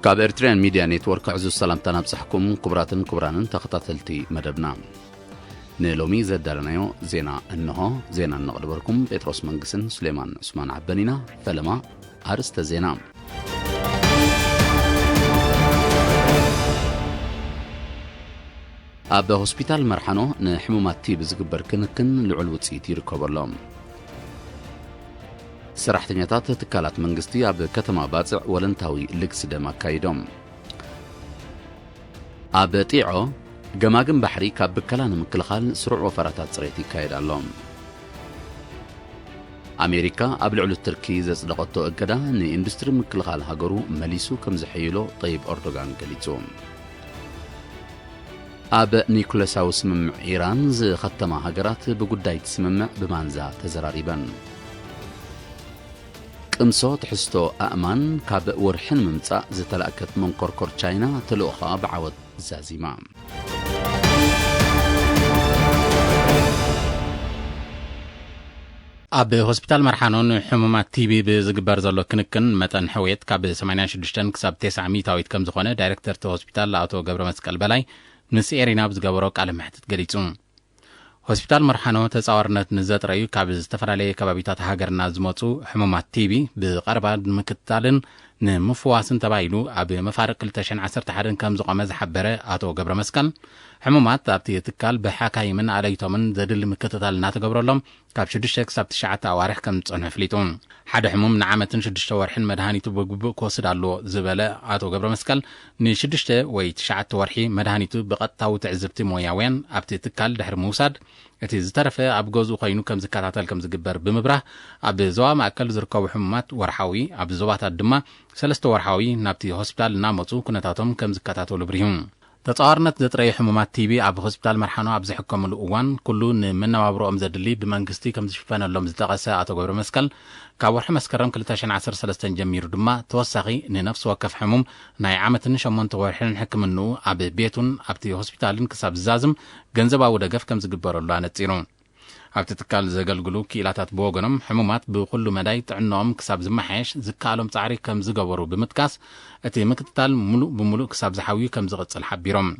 كاب إرتريان ميديا نيتورك عزو السلام تنابصحكم كبرانن تخطاتلتي مدبنا نلومي زدرنايو زينا انه زينا نقدبركم بيتروس منقسن سليمان عثمان عبانينا فلما أرست زينا أب هوسبيتال مرحانو نحمومات تي بزقبر كنكن لعلو تسيتي ركوبرلوم سرحتنياتات تكالات منقستي أب كتما باطع ولنتاوي لكس دما كايدوم أب تيعو جماجم بحري كاب كلان مكلخال سرع وفراتات صريتي كايد اللوم أمريكا قبل علو التركيز صدقته أكدا إن إندستري مكلخال هاجرو مليسو كم زحيلو طيب أردوغان قليتهم أب نيكولاس سمم إيران ز ختما هاجرات بقداي تسمم بمانزا تزراريبا قمصو تحستو أأمان كاب ورحن ممتع زتلاكت من كوركور تشاينا تلوخا بعوض زازيما أب هوسبيتال مرحانون حمومات تيبي بزقبر زلو كنكن متن حويت كاب 86 كساب 900 تاويت كم زخونه دايركتور تو هوسبيتال لأتو قبر مسكال بلاي نس إيرينا بزقبرو قال محتت قريتون هوسبيتال مرحانو تصورنت نزات رأيو كاب زتفرالي كبابيتات هاجرنا زموتو حمومات تيبي بقربا مكتالن نمفواسن تبايلو أب مفارق التشن 11 كم زقامة زحبرة أتو قبر مسكال حمومات تابتي تكال بحكاي من عليتومن زدل مكتتال ناتو قبرلهم كاب شدشتك سبت شعات أوارح كم تصنع فليتون حد حموم نعمة شدشتا ورحن مدهانيتو بقبو كوسد علو زبالة أتو قبر مسكال نشدشتا ويتشعات ورحي مدهانيتو بقطاو تعزبتي موياوين أبتي تكال دحر موساد اتي زترفه اب غوزو خينو كم زكاتاتل كم زغبر بمبره اب زوا ماكل زركو حمات ورحاوي اب زواتات دما سلسته ورحاوي نابتي هوسبيتال نامصو كنتاتهم كم زكاتاتو بريهم تطارنت زتري حمومات تيبي اب هوسبيتال مرحانو اب زحكملو اوان كله منابروم زدلي بمنغستي كم زشفنلهم زتقسا اتو غبر مسكل كاورح مسكرم 2013 جميرو دما توسخي نفس وكف حموم ناي عامتن شمنت ورحن حكمنو اب بيتون ابتي هوسبيتالن كساب زازم ገንዘባ ወደገፍ ከም ዝግበረሉ ኣነጺሮም ኣብቲ ትካል ዘገልግሉ ኪላታት በወገኖም ሕሙማት ብኩሉ መዳይ ጥዕናኦም ክሳብ ዝመሓየሽ ዝካሎም ጻዕሪ ከም ዝገበሩ ብምጥቃስ እቲ ምክትታል ሙሉእ ብሙሉእ ክሳብ ዝሓውዩ ከም ዝቕጽል ሓቢሮም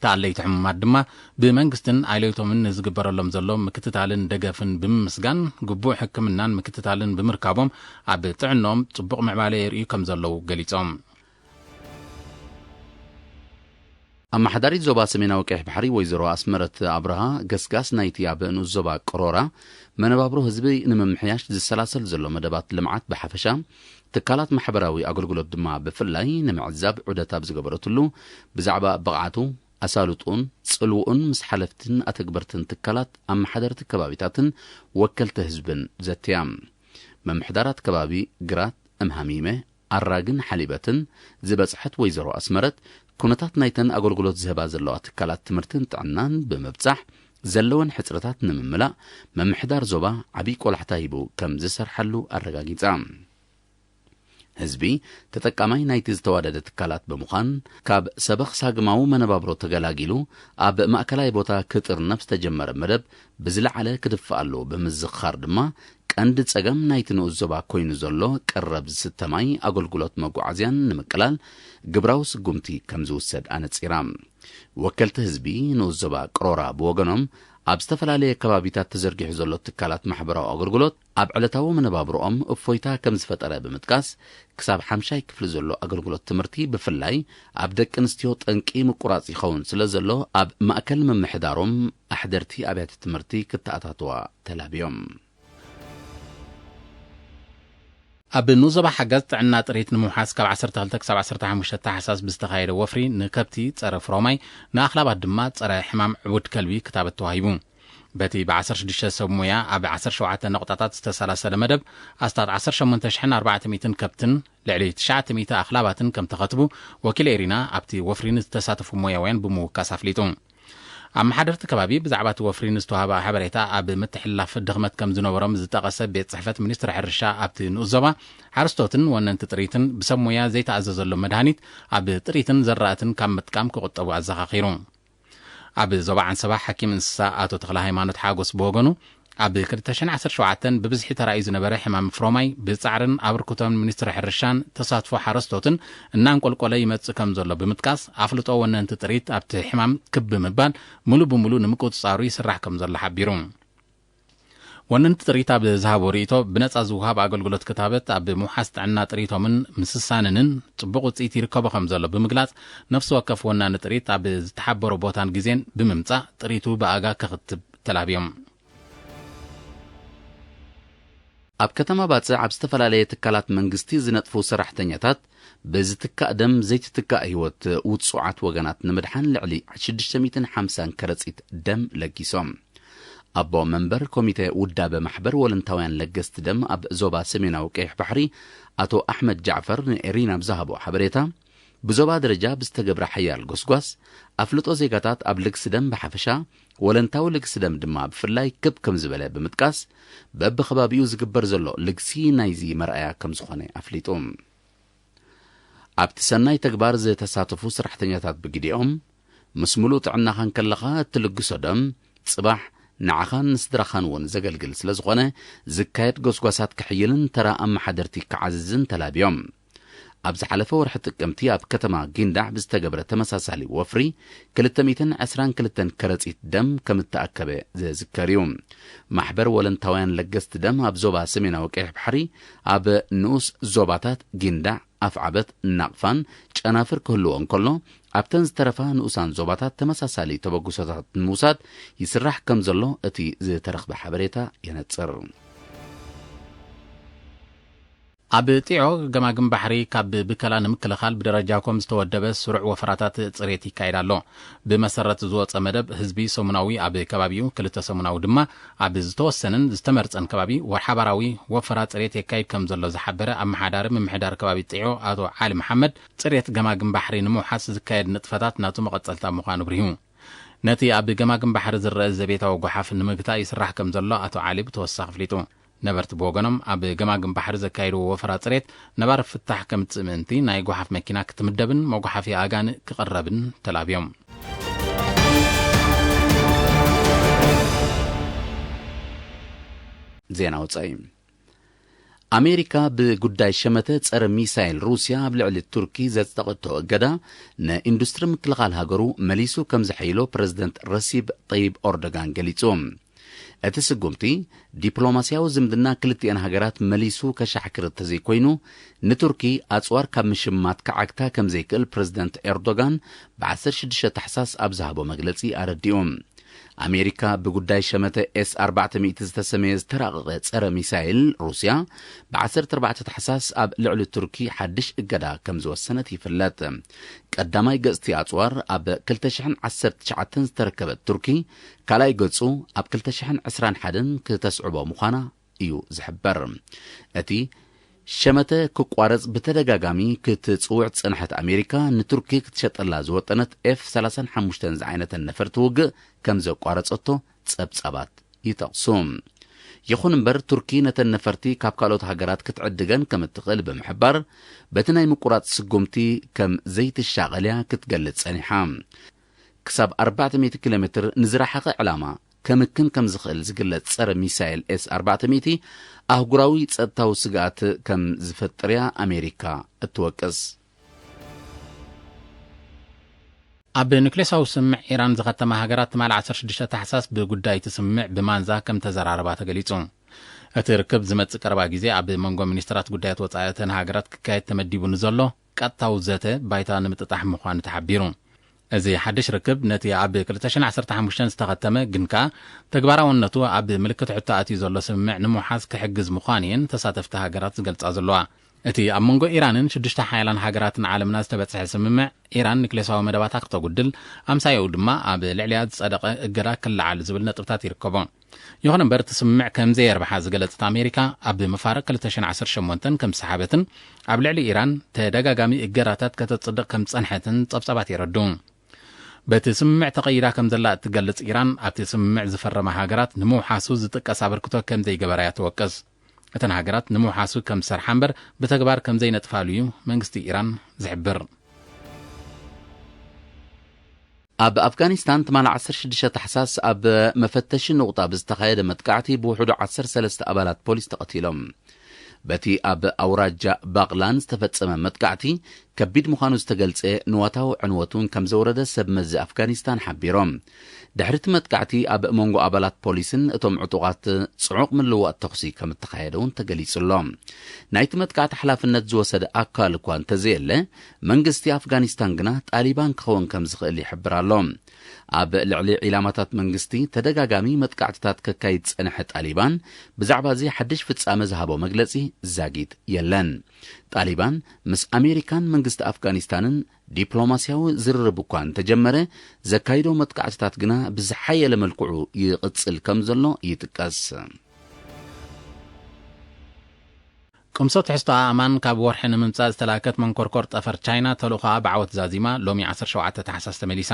ታለይቲ ሕሙማት ድማ ብመንግስትን ኣይለይቶምን ዝግበረሎም ዘሎ ምክትታልን ደገፍን ብምስጋን ግቡእ ሕክምናን ምክትታልን ብምርካቦም ኣብ ጥዕናኦም ጽቡቕ ምዕባለ የርእዩ ከም ዘለው ገሊጾም أما حداريت زوبا سمينا وكيح بحري ويزرو أسمرت أبرها قسقاس نايتي أبنو الزوبا قرورا من بابرو هزبي نممحياش زي السلاسل زلو مدبات لمعات بحفشا تكالات محبراوي أقول الدماء بفلاي نمعزاب عودتا بزقبرتلو بزعبا بقعاتو أسالوتون صلوون مسحلفتن أتكبرتن تكالات أما حدارت كبابيتاتن وكلت هزبن زتيام ممحدارات كبابي قرات أمهاميمة الراقن حليبتن زبصحت ويزرو أسمرت كونتات نايتن أقولقلوت زهبا زلوات كالات تمرتن تعنان بمبزح زلوان حسرتات نمملا ممحدار زوبا عبيك والحتايبو كم زسر حلو الرقاقيتام هزبي تتكامي نايتز تواددت كالات بمخان كاب سبخ ساقماو منبابرو تقلاقيلو أب مأكلاي بوتا كتر نفس تجمر مدب بزلع على كدفالو بمزخار دما كاند تصقم نايتنو الزوبا كوينو زلو قرب ستماي أقولقلوت مقعزيان نمقلال قبراوس قمتي كمزو السد آنت سيرام وكلت هزبي نو الزوبا قرورا بوغنم أبستفلالي كبابيتات تزرقي حزولو تكالات محبراو أقولقلوت أب علتاو من بابروم أفويتا كمز فترة بمتكاس كساب حمشاي كفل زلو أقولقلوت تمرتي بفلاي أبدك انستيوت انكي مقراسي خون سلزلو أب مأكل من محدارهم أحدرتي أبيات تمرتي كتاعتاتوا تلابيوم أب نوزبا حاجات عنا طريقة نموحاس كاب 12 كساب 15 حساس بستخاير وفري نكبتي تصرف روماي ناخلا بعد ما تصرف حمام عود كلبي كتابة توهيبون باتي بعشر شديشة سبمويا أب 10 شوعات نقطات استسلاسل مدب أستاد 10 شمنت شحن 400 كابتن لعلي 900 أخلابات كم تخطبوا وكل إيرينا أبتي وفرين تساتفوا مويا وين بمو كاسافليتون أما حضرت كبابي بزعبات وفرين استوهابا حبريتا أب متحلاف دغمت كم زنورم زتقسى بيت صحفة منستر حرشا أبتي نوزبا حرستوتن وانن تطريتن بسمويا زي تعززلو مدهانيت أب تريتن زراتن كم متكام كقطبو عزاقا خيرون أب زبا عن سبا حكيم انساء آتو تغلا هيمانت حاقوس بوغنو ኣብ 2017 ብብዝሒ ተራእዩ ዝነበረ ሕማም ፍሮማይ ብጻዕርን ኣበርክቶን ሚኒስትሪ ሕርሻን ተሳትፎ ሓረስቶትን እናንቆልቆለ ይመጽእ ከም ዘሎ ብምጥቃስ ኣፍልጦ ወነንቲ ጥሪት ኣብቲ ሕማም ክቢ ምባል ሙሉእ ብምሉእ ንምቁጽጻሩ ይስራሕ ከም ዘሎ ሓቢሩ ወነንቲ ጥሪት ኣብ ዝሃቦ ርእቶ ብነጻ ዝውሃብ ኣገልግሎት ክታበት ኣብ ምውሓስ ጥዕና ጥሪቶምን ምስሳንንን ጽቡቕ ውጽኢት ይርከቦ ከም ዘሎ ብምግላጽ ነፍሲ ወከፍ ወናኒ ጥሪት ኣብ ዝተሓበሮ ቦታን ግዜን ብምምጻእ ጥሪቱ ብኣጋ ክኽትብ ተላብዮም ኣብ ከተማ ባጽዕ ኣብ ዝተፈላለየ ትካላት መንግስቲ ዝነጥፉ ሰራሕተኛታት ብዝትካእ ደም ዘይትትካእ ህይወት ውጽዓት ወገናት ንምድሓን ልዕሊ 650 ከረጺት ደም ለጊሶም ኣቦ መንበር ኮሚቴ ውዳበ ማሕበር ወለንታውያን ለገስቲ ደም ኣብ ዞባ ሰሜናዊ ቀይሕ ባሕሪ ኣቶ ኣሕመድ ጃዕፈር ንኤሪና ብዛሃቦ ሓበሬታ ብዞባ ደረጃ ብዝተገብረ ሓያል ጎስጓስ ኣፍልጦ ዜጋታት ኣብ ልግሲ ደም ብሓፈሻ ወለንታዊ ልግሲ ደም ድማ ብፍላይ ክብ ከም ዝበለ ብምጥቃስ በብኸባቢኡ ዝግበር ዘሎ ልግሲ ናይዚ መርኣያ ከም ዝኾነ ኣፍሊጡ ኣብቲ ሰናይ ተግባር ዝተሳተፉ ሰራሕተኛታት ብግዲኦም ምስ ሙሉእ ጥዕናኻን ከለኻ እትልግሶ ደም ጽባሕ ንዓኻን ንስድራኻን እውን ዘገልግል ስለ ዝኾነ ዝካየድ ጎስጓሳት ክሕይልን ተራ ኣመሓደርቲ ክዓዝዝን ተላብዮም ኣብ ዝሓለፈ ወርሒ ጥቅምቲ ኣብ ከተማ ጊንዳዕ ብዝተገብረ ተመሳሳሊ ወፍሪ 222 ከረጺት ደም ከም እተኣከበ ዝዝከር እዩ ማሕበር ወለንታውያን ለገስቲ ደም ኣብ ዞባ ሰሜናዊ ቀይሕ ባሕሪ ኣብ ንኡስ ዞባታት ጊንዳዕ ኣፍዓበት ናቕፋን ጨናፍር ክህልዎ እንከሎ ኣብተን ዝተረፋ ንኡሳን ዞባታት ተመሳሳሊ ተበግሶታት ንምውሳድ ይስራሕ ከም ዘሎ እቲ ዝተረኽበ ሓበሬታ የነጽር ኣብ ጢዖ ገማግም ባሕሪ ካብ ብከላ ንምክልኻል ብደረጃኮም ዝተወደበ ስሩዕ ወፈራታት ጽሬት ይካየድ ኣሎ ብመሰረት ዝወፀ መደብ ህዝቢ ሰሙናዊ ኣብ ከባቢኡ ክልተ ሰሙናዊ ድማ ኣብ ዝተወሰነን ዝተመርጸን ከባቢ ወርሓባራዊ ወፈራ ጽሬት የካይድ ከም ዘሎ ዝሓበረ ኣመሓዳሪ ምምሕዳር ከባቢ ጢዖ ኣቶ ዓሊ መሐመድ ጽሬት ገማግም ባሕሪ ንምውሓስ ዝካየድ ንጥፈታት ናቱ መቐጸልታ ምዃኑ ብርሂቡ ነቲ ኣብ ገማግም ባሕሪ ዝረአ ዘቤታዊ ጎሓፍ ንምግታእ ይስራሕ ከም ዘሎ ኣቶ ዓሊ ብተወሳኺ ኣፍሊጡ ነበርት በወገኖም ኣብ ገማግም ባሕሪ ዘካይዱ ወፈራ ጽሬት ነባር ፍታሕ ከም ጽምንቲ ናይ ጎሓፍ መኪና ክትምደብን መጓሓፊ ኣጋን ክቐረብን ተላብዮም ዜና ወጻኢ ኣሜሪካ ብጉዳይ ሸመተ ጸረ ሚሳይል ሩስያ ኣብ ልዕሊ ቱርኪ ዘጽደቐቶ እገዳ ንኢንዱስትሪ ምክልኻል ሃገሩ መሊሱ ከም ዝሐይሎ ፕረዚደንት ረሲብ ጠይብ ኤርዶጋን ገሊጹ እቲ ስጉምቲ ዲፕሎማስያዊ ዝምድና ክልቲአን ሃገራት መሊሱ ከሻሕክር ተዘይኮይኑ ንቱርኪ ኣጽዋር ካብ ምሽማት ከዓግታ ከም ዘይክእል ፕረዚደንት ኤርዶጋን ብ16 ታሕሳስ ኣብ ዝሃቦ መግለጺ ኣረዲኦም ኣሜሪካ ብጉዳይ ሸመተ S-400 ዝተሰመየ ዝተራቐቐ ጸረ ሚሳይል ሩስያ ብ14 ታሕሳስ ኣብ ልዕሊ ቱርኪ ሓድሽ እገዳ ከም ዝወሰነት ይፍለጥ ቀዳማይ ገጽቲ ኣጽዋር ኣብ 2019 ዝተረከበት ቱርኪ ካልኣይ ገጹ ኣብ 2021 ክተስዕቦ ምዃና እዩ ዝሕበር እቲ ሸመተ ክቋረጽ ብተደጋጋሚ ክትጽውዕ ጽንሐት ኣሜሪካ ንቱርኪ ክትሸጠላ ዝወጠነት F-35 ዝዓይነተ ነፈርቲ ውግእ ከም ዘቋረጸቶ ጸብጻባት ይጠቕሱ ይኹን እምበር ቱርኪ ነተን ነፈርቲ ካብ ካልኦት ሃገራት ክትዕድገን ከም እትኽእል ብምሕባር በቲ ናይ ምቁራጽ ስጉምቲ ከም ዘይትሻቐልያ ክትገልጽ ጸኒሓ ክሳብ 400 ኪሎ ሜትር ንዝራሓቐ ዕላማ ከምክን ከም ዝኽእል ዝግለጽ ጸረ ሚሳይል S-400 ኣህጉራዊ ጸጥታዊ ስጋኣት ከም ዝፈጥርያ ኣሜሪካ እትወቅስ ኣብ ኒውክሌሳዊ ስምዕ ኢራን ዝኸተማ ሃገራት ማል 16 ታሕሳስ ብጉዳይ ትስምዕ ብማንዛ ከም ተዘራረባ ተገሊጹ እቲ ርክብ ዝመጽእ ቀረባ ግዜ ኣብ መንጎ ሚኒስትራት ጉዳያት ወጻኢተን ሃገራት ክካየድ ተመዲቡ ንዘሎ ቀጥታዊ ዘተ ባይታ ንምጥጣሕ ምዃኑ ተሓቢሩ እዚ ሓድሽ ርክብ ነቲ ኣብ 2015 ዝተኸተመ ግንካ ተግባራውነቱ ኣብ ምልክት ሕቶ ኣትዩ ዘሎ ስምምዕ ንምውሓዝ ክሕግዝ ምዃኑ እየን ተሳተፍቲ ሃገራት ዝገልጻ ዘለዋ እቲ ኣብ መንጎ ኢራንን 6 ሓያላን ሃገራትን ዓለምና ዝተበጽሐ ስምምዕ ኢራን ኒውክሌሳዊ መደባታ ክተጉድል ኣምሳይኡ ድማ ኣብ ልዕልያ ዝጸደቐ እገዳ ክለዓል ዝብል ነጥብታት ይርከቦ ይኹን እምበር እቲ ስምምዕ ከምዘየርባሓ ዝገለጸት ኣሜሪካ ኣብ መፋርቕ 2018 ከም ሰሓበትን ኣብ ልዕሊ ኢራን ተደጋጋሚ እገዳታት ከተጽድቕ ከም ጸንሐትን ጸብጻባት ይረዱ በቲ ስምምዕ ተቐይዳ ከም ዘላ እትገልጽ ኢራን ኣብቲ ስምምዕ ዝፈረማ ሃገራት ንምውሓሱ ዝጥቀስ ኣበርክቶ ከም ዘይገበራያ ትወቅስ እተን ሃገራት ንምውሓሱ ከም ሰርሓ እምበር ብተግባር ከም ዘይነጥፋሉ እዩ መንግስቲ ኢራን ዝሕብር ኣብ ኣፍጋኒስታን 16 ተሓሳስ ኣብ መፈተሺ ንቑጣ ብዝተኻየደ መጥቃዕቲ ብውሕዱ 13 ኣባላት ፖሊስ ተቐቲሎም በቲ ኣብ ኣውራጃ ባቕላን ዝተፈጸመ መጥቃዕቲ ከቢድ ምዃኑ ዝተገልጸ ንዋታዊ ዕንወቱን ከም ዘውረደ ሰብ መዚ ኣፍጋኒስታን ሓቢሮም ድሕሪ መጥቃዕቲ ኣብ መንጎ ኣባላት ፖሊስን እቶም ዕጡቓት ጽዑቕ ምልውዋጥ ተኽሲ ከም እተኻየደ እውን ተገሊጹሎም ናይቲ መጥቃዕቲ ሓላፍነት ዝወሰደ ኣካል እኳ እንተዘየለ መንግስቲ ኣፍጋኒስታን ግና ጣሊባን ክኸውን ከም ዝኽእል ይሕብር ኣሎ ኣብ ልዕሊ ዒላማታት መንግስቲ ተደጋጋሚ መጥቃዕትታት ከካይድ ጸንሐ ጣሊባን ብዛዕባ እዚ ሓድሽ ፍጻመ ዝሃቦ መግለጺ ዛጊድ የለን ጣሊባን ምስ ኣሜሪካን መንግስቲ ኣፍጋኒስታንን ዲፕሎማሲያዊ ዝርርብ እኳ እንተጀመረ ዘካይዶ መጥቃዕትታት ግና ብዝሓየለ መልክዑ ይቕጽል ከም ዘሎ ይጥቀስ ቅምሶ ትሕዝቶ ኣእማን ካብ ወርሒ ንምምጻእ ዝተላከት መንኮርኮር ጠፈር ቻይና ተልእኾኣ ብዓወት ዛዚማ ሎሚ 17 ተሓሳስ ተመሊሳ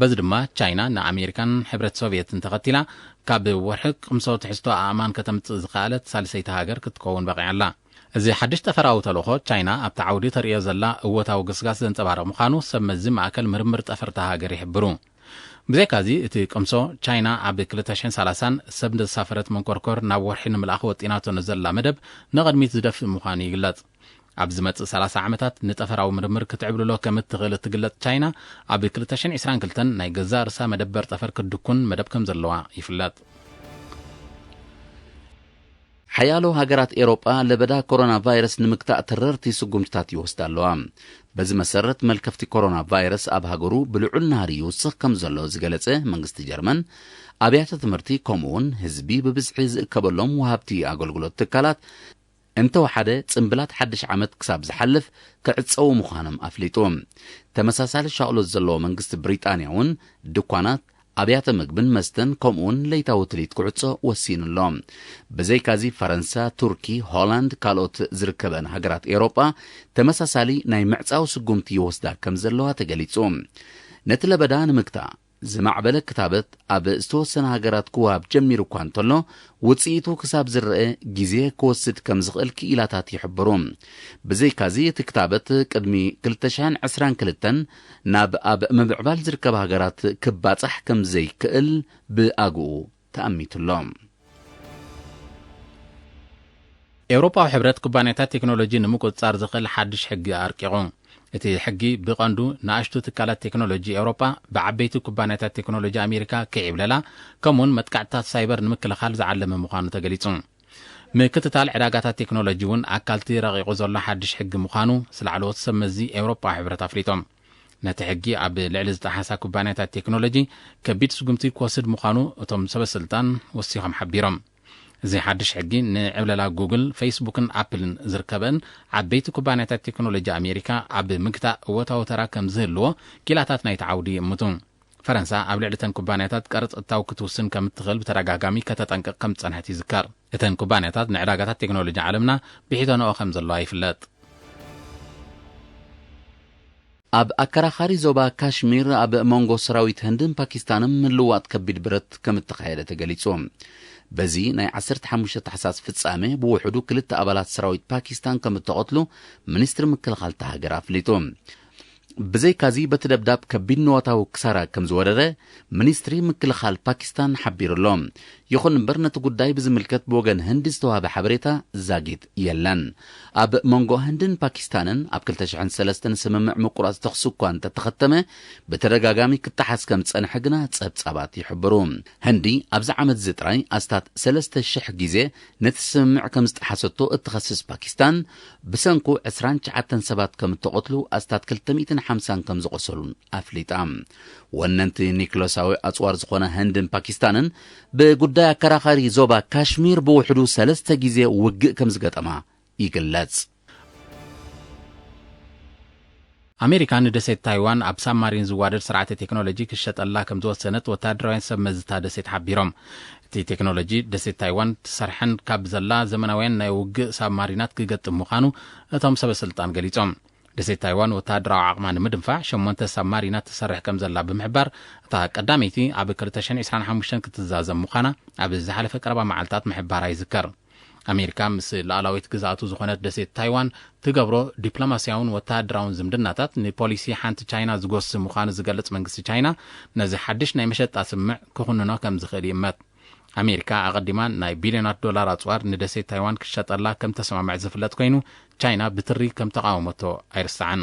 በዚ ድማ ቻይና ንኣሜሪካን ሕብረት ሶቪየትን ተኸቲላ ካብ ወርሒ ቅምሶ ትሕዝቶ ኣእማን ከተምጽእ ዝኸኣለት ሳልሰይቲ ሃገር ክትከውን በቂዓላ እዚ ሓድሽ ጠፈራዊ ተልእኾ ቻይና ኣብቲ ዓውዲ ተርእዮ ዘላ እወታዊ ግስጋስ ዘንጸባርቕ ምዃኑ ሰብ መዚ ማእከል ምርምር ጠፈርታ ሃገር ይሕብሩ ብዘይካዚ እቲ ቅምሶ ቻይና ኣብ 2030 ሰብ ዘሳፈረት መንኮርኮር ናብ ወርሒ ንምልኣኽ ወጢናቶ ንዘላ መደብ ንቕድሚት ዝደፍእ ምዃኑ ይግለጽ ኣብ ዝመጽእ 30 ዓመታት ንጠፈራዊ ምርምር ክትዕብልሎ ከም እትኽእል እትግለጽ ቻይና ኣብ 2022 ናይ ገዛ ርሳ መደበር ጠፈር ክድኩን መደብ ከም ዘለዋ ይፍለጥ ሓያሎ ሃገራት ኤሮጳ ለበዳ ኮሮና ቫይረስ ንምክታእ ተረርቲ ስጉምትታት ይወስዳ ኣለዋ በዚ መሰረት መልከፍቲ ኮሮና ቫይረስ ኣብ ሃገሩ ብልዑል ናህሪ ይውስኽ ከም ዘሎ ዝገለጸ መንግስቲ ጀርመን ኣብያተ ትምህርቲ ከምኡውን ህዝቢ ብብዝሒ ዝእከበሎም ወሃብቲ ኣገልግሎት ትካላት እንተወሓደ ጽምብላት ሓድሽ ዓመት ክሳብ ዝሓልፍ ክዕጸው ምዃኖም ኣፍሊጡ ተመሳሳሊ ሻቕሎት ዘለዎ መንግስቲ ብሪጣንያ እውን ድኳናት ኣብያተ ምግብን መስተን ከምኡውን ለይታዊ ትርኢት ክዕጾ ወሲኑሎም ብዘይካዚ ፈረንሳ ቱርኪ ሆላንድ ካልኦት ዝርከበን ሃገራት ኤሮጳ ተመሳሳሊ ናይ ምዕጻው ስጉምቲ ይወስዳ ከም ዘለዋ ተገሊጹ ነቲ ለበዳ ንምክታእ ዝማዕበለ ክታበት ኣብ ዝተወሰነ ሃገራት ክዋሃብ ጀሚሩ እኳ እንተሎ ውጽኢቱ ክሳብ ዝርአ ግዜ ክወስድ ከም ዝኽእል ክኢላታት ይሕብሩ ብዘይካዚ እቲ ክታበት ቅድሚ 2022 ናብ ኣብ ምብዕባል ዝርከባ ሃገራት ክባጻሕ ከም ዘይክእል ብኣግኡ ተኣሚቱሎም ኤውሮጳዊ ሕብረት ኩባንያታት ቴክኖሎጂ ንምቁጽጻር ዝኽእል ሓድሽ ሕጊ ኣርቂቑ እቲ ሕጊ ብቐንዱ ንኣሽቱ ትካላት ቴክኖሎጂ ኤውሮጳ ብዓበይቲ ኩባንያታት ቴክኖሎጂ ኣሜሪካ ክዕብለላ ከምኡውን መጥቃዕትታት ሳይበር ንምክልኻል ዝዓለመ ምዃኑ ተገሊጹ ምክትታል ዕዳጋታት ቴክኖሎጂ እውን ኣካልቲ ረቂቑ ዘሎ ሓድሽ ሕጊ ምዃኑ ስለዓለዎት ሰብ መዚ ኤውሮጳዊ ሕብረት ኣፍሊጦም ነቲ ሕጊ ኣብ ልዕሊ ዝተሓሳ ኩባንያታት ቴክኖሎጂ ከቢድ ስጉምቲ ክወስድ ምዃኑ እቶም ሰበስልጣን ወሲኾም ሓቢሮም እዚ ሓድሽ ሕጊ ንዕብለላ ጉግል ፌስቡክን ኣፕልን ዝርከበን ዓበይቲ ኩባንያታት ቴክኖሎጂ ኣሜሪካ ኣብ ምግታእ እወታዊ ተራ ከም ዝህልዎ ኪላታት ናይቲ ዓውዲ ይእምቱ ፈረንሳ ኣብ ልዕሊ እተን ኩባንያታት ቀረፅ እታዊ ክትውስን ከም እትኽእል ብተደጋጋሚ ከተጠንቅቕ ከም ዝጸንሐት ይዝከር እተን ኩባንያታት ንዕዳጋታት ቴክኖሎጂ ዓለምና ብሒተንኦ ከም ዘለዋ ይፍለጥ ኣብ ኣከራኻሪ ዞባ ካሽሚር ኣብ መንጎ ሰራዊት ህንድን ፓኪስታንን ምልውዋጥ ከቢድ ብረት ከም እተኻየደ ተገሊጹ በዚ ናይ 15 ተሓሳስ ፍጻሜ ብውሕዱ ክልተ ኣባላት ሰራዊት ፓኪስታን ከም እተቐትሉ ሚኒስትሪ ምክልኻል ሃገር ኣፍሊጡ ብዘይካዚ በቲ ደብዳብ ከቢድ ንዋታዊ ክሳራ ከም ዝወረደ ሚኒስትሪ ምክልኻል ፓኪስታን ሓቢሩሎም ይኹን እምበር ነቲ ጉዳይ ብዝምልከት ብወገን ህንዲ ዝተዋህበ ሓበሬታ ዛጊድ የለን ኣብ መንጎ ህንድን ፓኪስታንን ኣብ 2003 ስምምዕ ምቁራጽ ተኽሲ እኳ እንተተኸተመ ብተደጋጋሚ ክተሓዝ ከም ዝጸንሐ ግና ጸብጻባት ይሕብሩ ህንዲ ኣብዚ ዓመት ዝጥራይ ኣስታት 3,000 ግዜ ነቲ ስምምዕ ከም ዝጠሓሰቶ እትኸስስ ፓኪስታን ብሰንኩ 29 ሰባት ከም እተቐትሉ ኣስታት 250 ከም ዝቆሰሉን ኣፍሊጣ ወነንቲ ኒክሎሳዊ ኣጽዋር ዝኾነ ህንድን ፓኪስታንን ብጉዳይ ኣከራኻሪ ዞባ ካሽሚር ብውሕዱ 3 ግዜ ውግእ ከም ዝገጠማ ይግለጽ ኣሜሪካ ንደሴት ታይዋን ኣብ ሳብማሪን ዝዋደድ ስርዓተ ቴክኖሎጂ ክሸጠላ ከም ዝወሰነት ወታደራውያን ሰብ መዝታ ደሴት ሓቢሮም እቲ ቴክኖሎጂ ደሴት ታይዋን ትሰርሐን ካብ ዘላ ዘመናውያን ናይ ውግእ ሳብማሪናት ክገጥም ምዃኑ እቶም ሰበስልጣን ገሊጾም ደሴት ታይዋን ወታደራዊ ዓቕማ ንምድንፋዕ 8 ሳብማሪናት ትሰርሕ ከም ዘላ ብምሕባር እታ ቀዳመይቲ ኣብ 2025 ክትዛዘም ምዃና ኣብ ዝሓለፈ ቀረባ መዓልትታት ምሕባራ ይዝከር ኣሜሪካ ምስ ላዕላዊት ግዛኣቱ ዝኾነት ደሴት ታይዋን ትገብሮ ዲፕሎማስያውን ወተሃደራውን ዝምድናታት ንፖሊሲ ሓንቲ ቻይና ዝጎስም ምዃኑ ዝገልጽ መንግስቲ ቻይና ነዚ ሓድሽ ናይ መሸጣ ስምዕ ክኹንኖ ከም ዝኽእል ይእመት። ኣሜሪካ ኣቐዲማ ናይ ቢልዮናት ዶላር ኣጽዋር ንደሴት ታይዋን ክሸጠላ ከም ተሰማምዕ ዝፍለጥ ኮይኑ ቻይና ብትሪ ከም ተቃወመቶ ኣይርስዓን።